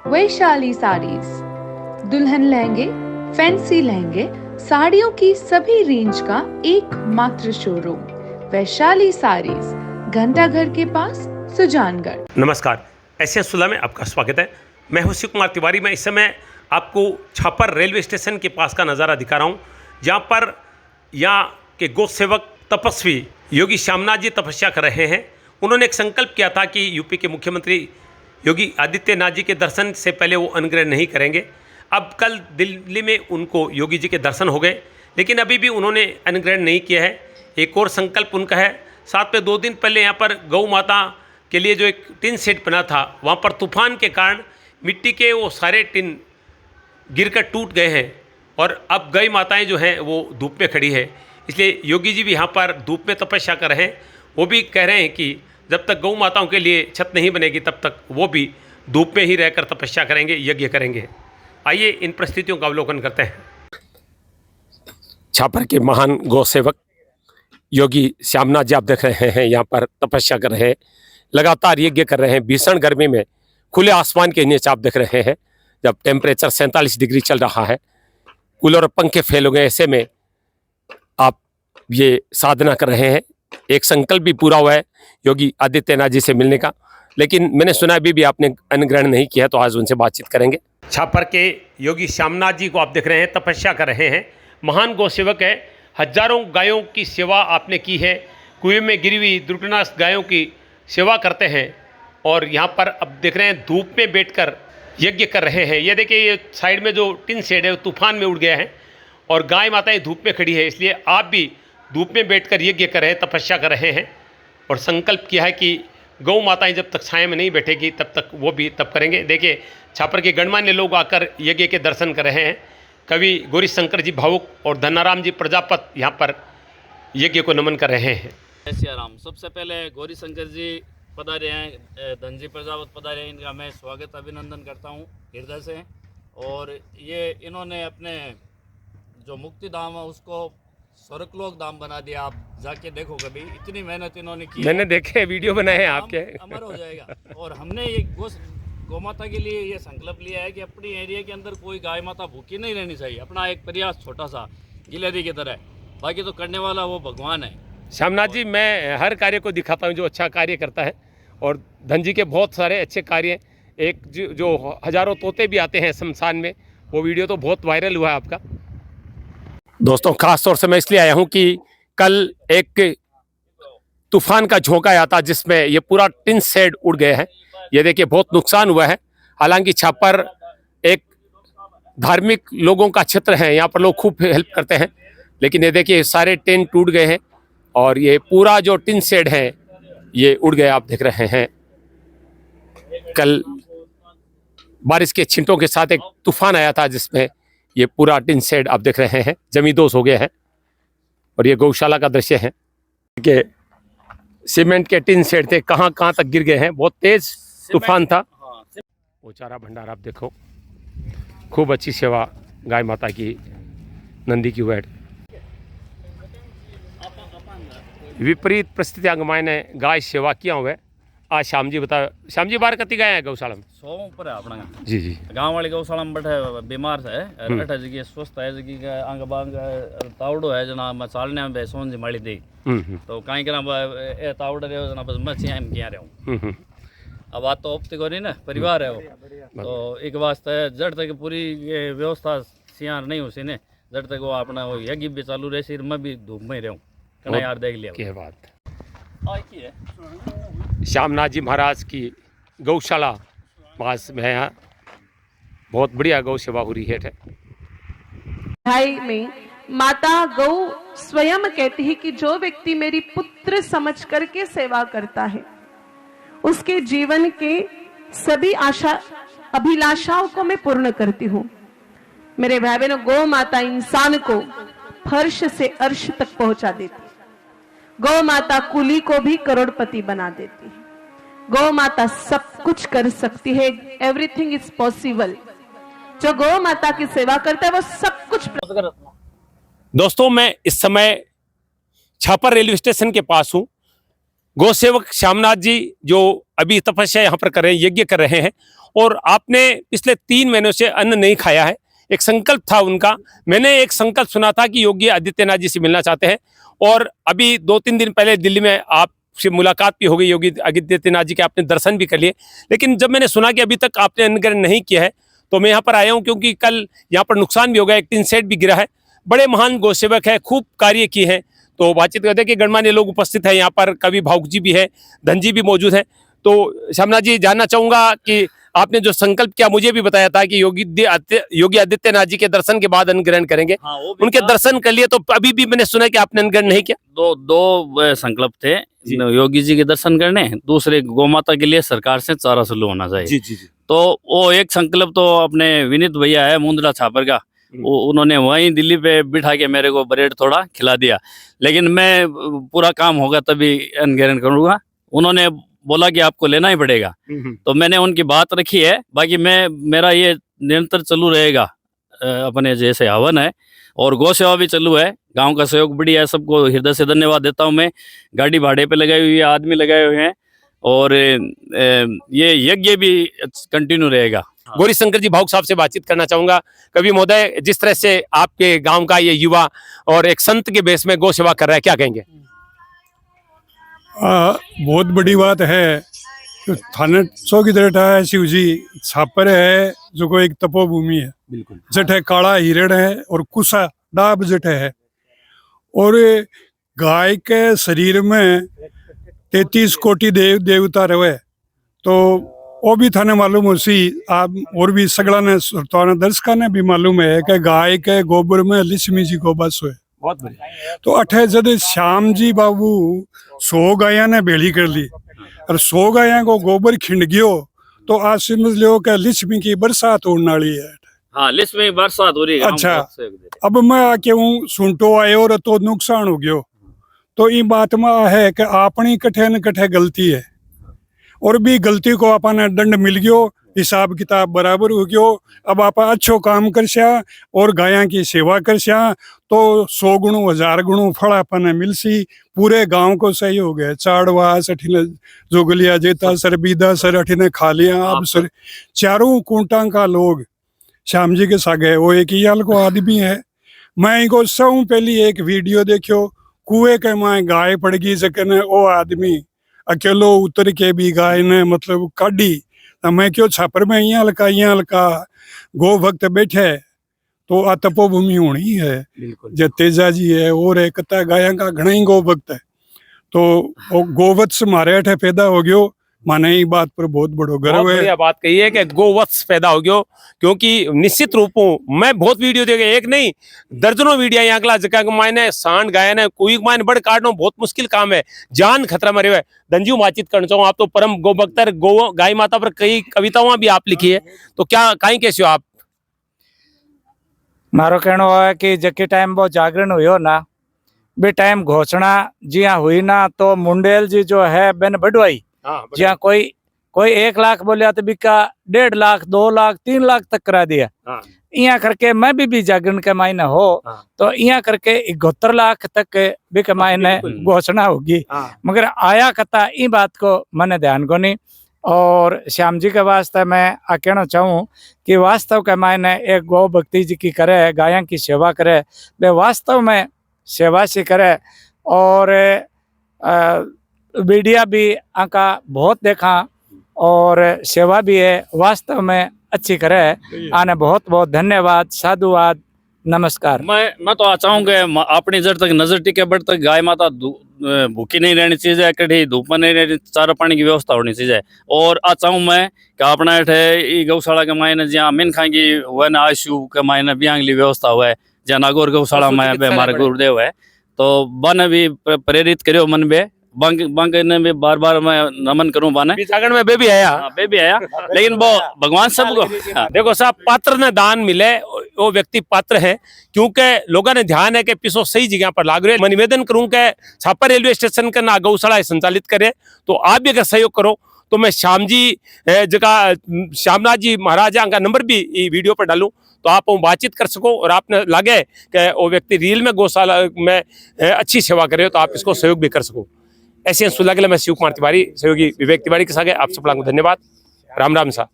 वैशाली साड़ीज, दुल्हन लहंगे, फैंसी लहंगे, साड़ियों की सभी रेंज का एकमात्र शोरूम वैशाली साड़ीज, घंटाघर के पास, सुजानगढ़। नमस्कार, एशियन सुलह में आपका स्वागत है। मैं हूं शिव कुमार तिवारी। मैं इस समय आपको छापर रेलवे स्टेशन के पास का नज़ारा दिखा रहा हूं, जहां पर यहाँ के गौ सेवक तपस्वी योगी श्यामनाथ जी तपस्या कर रहे हैं। उन्होंने एक संकल्प किया था कि यूपी के मुख्यमंत्री योगी आदित्यनाथ जी के दर्शन से पहले वो अनुग्रह नहीं करेंगे। अब कल दिल्ली में उनको योगी जी के दर्शन हो गए, लेकिन अभी भी उन्होंने अनुग्रह नहीं किया है। एक और संकल्प उनका है। साथ में 2 दिन पहले यहाँ पर गौ माता के लिए जो एक टिन सेट बना था, वहाँ पर तूफान के कारण मिट्टी के वो सारे टिन गिरकर टूट गए हैं और अब गई माताएं जो हैं वो धूप में खड़ी है। इसलिए योगी जी भी यहाँ पर धूप में तपस्या कर रहे हैं। वो भी कह रहे हैं कि जब तक गौ माताओं के लिए छत नहीं बनेगी तब तक वो भी धूप में ही रहकर तपस्या करेंगे, यज्ञ करेंगे। आइए इन परिस्थितियों का अवलोकन करते हैं। छापर के महान गौ सेवक योगी श्यामनाथ जी आप देख रहे हैं, यहाँ पर तपस्या कर रहे हैं, लगातार यज्ञ कर रहे हैं। भीषण गर्मी में खुले आसमान के नीचे आप देख रहे हैं, जब टेम्परेचर 47 डिग्री चल रहा है, कूलर और पंखे फेल हो गए, ऐसे में आप ये साधना कर रहे हैं। एक संकल्प भी पूरा हुआ है योगी आदित्यनाथ जी से मिलने का, लेकिन मैंने सुना अभी भी आपने अनुग्रहण नहीं किया, तो आज उनसे बातचीत करेंगे। छापर के योगी श्यामनाथ जी को आप देख रहे हैं, तपस्या कर रहे हैं। महान गौ सेवक है। हजारों गायों की सेवा आपने की है। कुएं में गिरी हुई दुर्घटनाग्रस्त गायों की सेवा करते हैं और यहाँ पर अब देख रहे हैं धूप में बैठकर यज्ञ कर रहे हैं। ये देखिए, ये साइड में जो टिन शेड है वो तूफान में उड़ गया है और गाय माताएं धूप में खड़ी है। इसलिए आप भी धूप में बैठकर यज्ञ कर रहे हैं, तपस्या कर रहे हैं और संकल्प किया है कि गौ माताएं जब तक छाया में नहीं बैठेगी तब तक वो भी तप करेंगे। देखिए, छापर के गणमान्य लोग आकर यज्ञ के दर्शन कर रहे हैं। कवि गौरी शंकर जी भावुक और धनाराम जी प्रजापत यहाँ पर यज्ञ को नमन कर रहे हैं। जय सिया राम। सबसे पहले गौरी शंकर जी पधारे हैं, धन जी प्रजापत पधारे हैं, इनका मैं स्वागत अभिनंदन करता हूँ हृदय से। और ये इन्होंने अपने जो मुक्ति धाम है उसको स्वर्गलोक धाम बना दिया। आप जाके देखो कभी, इतनी मेहनत इन्होंने की। मैंने देखे, वीडियो बनाए हैं आपके। अमर हो जाएगा। और हमने ये गौ माता के लिए ये संकल्प लिया है कि अपनी एरिया के अंदर कोई गाय माता भूखी नहीं रहनी चाहिए। अपना एक प्रयास छोटा सा गिलहरी की तरह, बाकी तो करने वाला वो भगवान है। श्यामनाथ जी, मैं हर कार्य को दिखाता हूँ जो अच्छा कार्य करता है, और धन जी के बहुत सारे अच्छे कार्य। एक जो हजारों तोते भी आते हैं शमशान में, वो वीडियो तो बहुत वायरल हुआ है आपका। दोस्तों, खास तौर से मैं इसलिए आया हूँ कि कल एक तूफान का झोंका आया था जिसमें ये पूरा टिन शेड उड़ गए हैं। ये देखिए, बहुत नुकसान हुआ है। हालांकि छापर एक धार्मिक लोगों का क्षेत्र है, यहाँ पर लोग खूब हेल्प करते हैं, लेकिन ये देखिए सारे टिन टूट गए हैं और ये पूरा जो टिन शेड है ये उड़ गया, आप देख रहे हैं। कल बारिश के छींटों के साथ एक तूफान आया था जिसमें ये पूरा टिन शेड आप देख रहे हैं जमींदोज हो गया है। और ये गौशाला का दृश्य है कि सीमेंट के टिन शेड थे, कहाँ कहाँ तक गिर गए हैं। बहुत तेज तूफान था। वो चारा भंडार आप देखो, खूब अच्छी सेवा गाय माता की, नंदी की वेट। विपरीत परिस्थितियां गमायने गाय सेवा किया हुआ है। आज श्याम जी बताओ, श्याम जी बाहर कति गए हैं गौशाला में? 100 ऊपर है अपना। जी जी। गांव वाली गौशाला में बैठे बीमार है, अठा जगह स्वस्थ है, जगह अंग बांग तावड़ो है जना मसालने में सोन जी माली दे। तो कहीं के तावड़ रहे जना बस मच्छियाँ एम किया रहे। अब बात तो उपती को नहीं ना, परिवार है वो, तो एक वास्ते जड़ तक पूरी व्यवस्था सियार नहीं हो सी ने, जड़ तक वो अपना वो यज्ञ भी चालू रहे, सिर में भी धूप में रहूँ कना यार देख लिया। क्या बात है। श्यामनाथ जी महाराज की गौशाला पास में है, बहुत बढ़िया गौ सेवा हो रही है। भाई में माता गौ स्वयं कहती है कि जो व्यक्ति मेरी पुत्र समझ करके सेवा करता है उसके जीवन के सभी आशा अभिलाषाओं को मैं पूर्ण करती हूँ। मेरे भाई बहनों, गौ माता इंसान को फर्श से अर्श तक पहुंचा देती है। गौ माता कुली को भी करोड़पति बना देती है। गौ माता सब कुछ कर सकती है। Everything is possible. जो गौ माता की सेवा करता है वो सब कुछ। दोस्तों, मैं इस समय छापर रेलवे स्टेशन के पास हूँ। गौ सेवक श्यामनाथ जी जो अभी तपस्या यहाँ पर कर रहे हैं, यज्ञ कर रहे हैं, और आपने पिछले 3 महीनों से अन्न नहीं खाया है। एक संकल्प था उनका। मैंने एक संकल्प सुना था कि योगी आदित्यनाथ जी से मिलना चाहते हैं, और अभी 2-3 दिन पहले दिल्ली में आपसे मुलाकात भी हो गई योगी आदित्यनाथ जी के, आपने दर्शन भी कर लिए। लेकिन जब मैंने सुना कि अभी तक आपने अन्न ग्रहण नहीं किया है, तो मैं यहाँ पर आया हूँ, क्योंकि कल यहाँ पर नुकसान भी हो गया, एक टिन शेड भी गिरा है। बड़े महान गौ सेवक है, खूब कार्य किए हैं। तो बातचीत करते हैं कि गणमान्य लोग उपस्थित हैं यहाँ पर, कवि भावुक जी भी है, धन जी भी मौजूद है। तो श्यामनाथ जी, जानना चाहूंगा कि आपने जो संकल्प किया, मुझे भी बताया था कि योगी आदित्यनाथ जी के दर्शन के बाद अन्न ग्रहण करेंगे। हाँ, वो भी उनके था। दर्शन कर लिए, तो अभी भी मैंने सुना कि आपने अन्न ग्रहण नहीं किया। दो संकल्प थे, योगी जी के दर्शन करने, दूसरे गौ माता के लिए सरकार से चारा शुरू होना चाहिए। जी जी जी। तो वो एक संकल्प तो अपने विनीत भैया है मुंद्रा छापर का, उन्होंने वहीं दिल्ली पे बिठा के मेरे को ब्रेड थोड़ा खिला दिया। लेकिन मैं पूरा काम होगा तभी अन्न ग्रहण करूंगा। उन्होंने बोला कि आपको लेना ही पड़ेगा, तो मैंने उनकी बात रखी है। बाकी मेरा ये निरंतर चालू रहेगा। अपने जैसे हवन है और गौ सेवा भी चालू है। गांव का सहयोग बढ़िया है, सबको हृदय से धन्यवाद देता हूं मैं। गाड़ी भाड़े पे लगाई हुई है, आदमी लगाए हुए हैं, और ये यज्ञ भी कंटिन्यू रहेगा। गौरी शंकर जी भावुक साहब से बातचीत करना चाहूंगा। कवि महोदय, जिस तरह से आपके गांव का ये युवा और एक संत के बेस में गौ सेवा कर रहा है, क्या कहेंगे? बहुत बड़ी बात है। तो थाने सौ की तरह है शिव जी छापर है, जो को एक तपोभूमि है। बिल्कुल। जट है काला हिरण है और कुसा डाब जट है। और गाय के शरीर में 33 कोटि देवता रहे। तो वो भी थाने मालूम हो सी आप, और भी सगड़ा ने दर्शका ने भी मालूम है कि गाय के गोबर में लक्ष्मी जी को बस हुए। बहुत बढ़िया। तो अठे जब श्याम जी बाबू 100 गाया ने भेड़ी कर ली और 100 गाया को गोबर खिंड गयो, तो आज समझ लो कि लक्ष्मी की बरसात होने वाली है। हाँ, लिस्ट में बरसात हो रही है। अच्छा, अब मैं आके हूँ सुनटो आयो और तो नुकसान हो गयो। तो ये बात में है कि अपनी कठे न कठे गलती है, और भी गलती को अपन दंड मिल गयो, हिसाब किताब बराबर हो गयो। अब आप अच्छो काम कर स्या और गाया की सेवा कर स्या, तो 100 गुणों 1000 गुणों फल अपन मिलसी। पूरे गांव को सही हो गया। चाड़वास अठिने जोगलिया जेता सर बीदा सर अठिने खालिया अब सर चारों कुंटा का लोग श्याम जी के सागे। वो एक ही हाल को आदमी है। मैं इनको सब पहली एक वीडियो देखियो, कुएं के माए गाय पड़ गई सकने, वो आदमी अकेलो उतर के भी गाय ने मतलब काढ़ी। मैं क्यों छापर में यहाँ हल्का गो भक्त बैठे, तो आ तपोभूमि होनी है। जो तेजा जी है और एक गाया का घना ही गो भक्त है। तो वो गोवत्स मारे अठे पैदा हो गयो। माने ये बात पर बहुत बड़ो गर्व है। बढ़िया बात कही है कि गोवत्स पैदा हो गयो, क्योंकि निश्चित रूपों मैं बहुत वीडियो देखे, एक नहीं दर्जनों वीडियो यहाँ अगला जगह के मायने सांड गाय ने कोई मायने बड़ काटना बहुत मुश्किल काम है, जान खतरा मरे हुए। धनजी बातचीत करना चाहूँ, आप तो परम गो भक्त, गो गाय माता पर कई कविताओं भी आप लिखी है, तो क्या कहीं कैसे हो आप? मारो कहना है कि जके टाइम वो जागरण हुई ना, बे टाइम घोषणा जिया हुई ना, तो मुंडेल जी जो है बेन बढ़वाई जिया कोई 1 लाख बोलिया तो बिका 1.5 लाख 2 लाख 3 लाख तक करा दिया। इया करके मैं भी जागरण के मायने हो, तो इया करके 71 लाख तक बिक मायने घोषणा होगी। मगर आया कथा ई बात को मैंने ध्यान को नहीं। और श्याम जी के वास्ते मैं कहना चाहूँ कि वास्तव के मायने एक गौ भक्ति जी की करे, गायों की सेवा करे, वे वास्तव में सेवा से करे। और मीडिया भी आका बहुत देखा और सेवा भी है, वास्तव में अच्छी करे। आने बहुत बहुत धन्यवाद, साधुवाद, नमस्कार। मैं तो चाहूँगा अपनी जड़ तक नजर टिके, बड़ तक गाय माता भूखी नहीं रहनी चाहिए, कभी धूप में नहीं रहनी, चारा पानी की व्यवस्था होनी चाहिए। और आ चाहूँ मैं कि अपना अठे गौशाला के मायने जहाँ मीन खाएंगी वह ना आशु के मायने बियांगली व्यवस्था हुआ है, जहाँ नागौर गौशाला में हमारे गुरुदेव है, तो बन भी प्रेरित करो मन बे बंक ने भी बार मैं नमन करूं बाने जागरण में बेबी आया लेकिन वो भगवान सबको देखो साहब, पात्र ने दान मिले वो व्यक्ति पात्र है, क्योंकि लोगों ने ध्यान है कि पिसो सही जगह पर लाग रहे हैं। मैं निवेदन करूं कि छापर रेलवे स्टेशन का ना गौशाला संचालित करे, तो आप भी अगर सहयोग करो तो मैं श्यामनाथ जी महाराज का नंबर भी वीडियो पर डालूं, तो आप बातचीत कर सको और आपने लगे कि वो व्यक्ति रियल में गौशाला में अच्छी सेवा करे, तो आप इसको सहयोग भी कर सको। ऐसे सुलह के लिए मैं शिव कुमार तिवारी, सहयोगी विवेक तिवारी के साथ आप सब धन्यवाद। राम राम सा।